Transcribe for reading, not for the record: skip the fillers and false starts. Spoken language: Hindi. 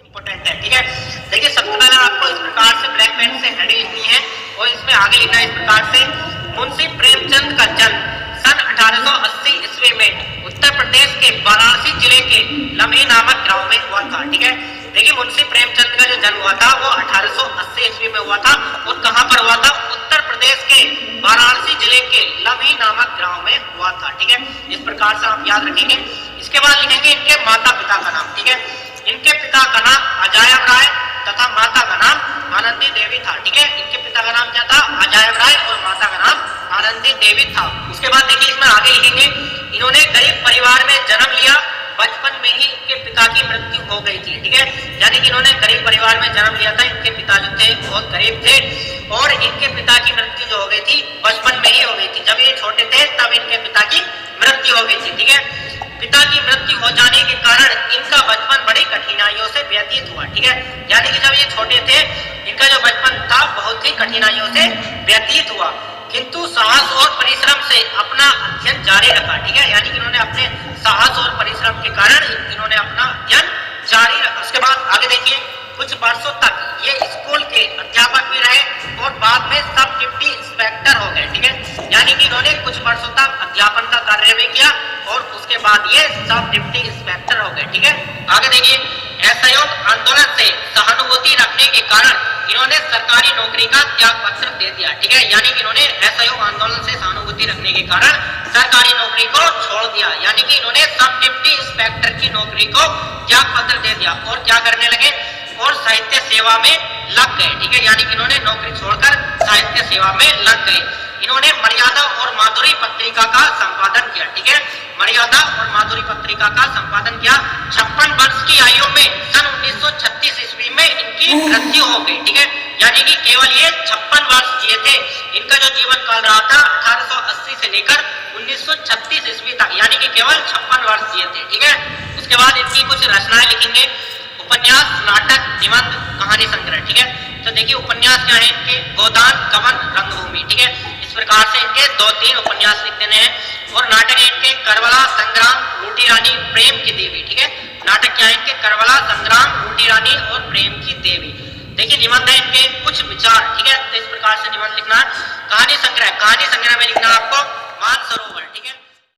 इंपॉर्टेंट है। ठीक है, देखिए सबसे पहले आपको इस प्रकार से ब्लैक पेन से हेडिंग लिखनी है और इसमें आगे लिखना है इस प्रकार से, मुंशी प्रेमचंद का जन्म सन 1880 ईस्वी में उत्तर प्रदेश के वाराणसी जिले के लम्हे नामक गांव में हुआ था। ठीक है, देखिए मुंशी प्रेमचंद का जो जन्म हुआ था वो 1880 ईस्वी में हुआ था और कहां पर हुआ था? उत्तर प्रदेश के वाराणसी जिले के लम्हे नामक गांव में हुआ था। ठीक है, इस प्रकार से आप याद रखेंगे। इसके बाद लिखेंगे इनके माता पिता का नाम। ठीक है, इनके पिता का नाम अजायब राय तथा माता का नाम आनंदी देवी था। ठीक है, इनके पिता का नाम क्या था? अजायब राय और माता का नाम आनंदी देवी था। उसके बाद देखिए इसमें आगे लिखेंगे, इन्होंने गरीब परिवार में जन्म लिया, बचपन में ही इनके पिता की मृत्यु हो गई थी। ठीक है, यानी कि इन्होंने गरीब परिवार में जन्म लिया था, इनके पिता जो थे बहुत गरीब थे और इनके पिता की मृत्यु जो हो गई थी बचपन में ही हो गई थी। जब ये छोटे थे तब इनके पिता की मृत्यु हो गई थी। ठीक है, पिता की मृत्यु हो जाने के कारण इनका बचपन बड़ी कठिनाइयों से व्यतीत हुआ। ठीक है, यानी कि जब ये छोटे थे इनका जो बचपन था बहुत ही कठिनाइयों से व्यतीत हुआ, किंतु साहस और परिश्रम से अपना अध्ययन जारी रखा। ठीक है, यानी कि इन्होंने अपने साहस और परिश्रम के कारण इन्होंने अपना अध्ययन जारी रखा। उसके बाद आगे देखिए, कुछ वर्षों तक ये स्कूल के अध्यापक भी रहे और बाद में सब डिप्टी इंस्पेक्टर हो गए। ठीक है, यानी कि इन्होंने कुछ वर्षों तक अध्यापन का कार्य भी किया और उसके बाद ये सब डिप्टी इंस्पेक्टर हो गए। ठीक है, आगे देखिए, असहयोग आंदोलन से सहानुभूति रखने के कारण इन्होंने सरकारी नौकरी का त्याग पत्र दे दिया। ठीक है, यानी कि इन्होंने असहयोग आंदोलन से सहानुभूति रखने के कारण सरकारी नौकरी को छोड़ दिया, यानी कि इन्होंने सब डिप्टी इंस्पेक्टर की नौकरी को त्याग पत्र दे दिया और क्या करने लगे? और साहित्य सेवा में लग गए। ठीक है, यानी कि इन्होंने नौकरी छोड़कर साहित्य सेवा में लग गए। इन्होंने मर्यादा और माधुरी पत्रिका का संपादन किया। ठीक है, मर्यादा और माधुरी पत्रिका का संपादन किया। 56 वर्ष की आयु में सन 1936 ईस्वी में इनकी मृत्यु हो गई। ठीक है, यानी कि केवल ये 56 वर्ष जिए थे। इनका जो जीवन काल रहा था 1880 से लेकर 1936 ईस्वी तक, यानी कि केवल 56 वर्ष जिए थे। ठीक है, उसके बाद इनकी कुछ रचनाएं लिखेंगे, उपन्यास, नाटक, निबंध, कहानी संग्रह। ठीक है, तो देखिए उपन्यास क्या है इनके? गोदान, कवन, रंगभूमि। ठीक है, इस प्रकार से इनके 2-3 उपन्यास लिख देने हैं। और नाटक है इनके करबला, संग्राम, रोटी रानी, प्रेम की देवी। ठीक है, नाटक क्या है इनके? करबला, संग्राम, रोटी रानी और प्रेम की देवी। देखिए निबंध है इनके कुछ विचार। ठीक है, तो इस प्रकार से निबंध लिखना। कहानी संग्रह, कहानी संग्रह में लिखना आपको मानसरोवर। ठीक है।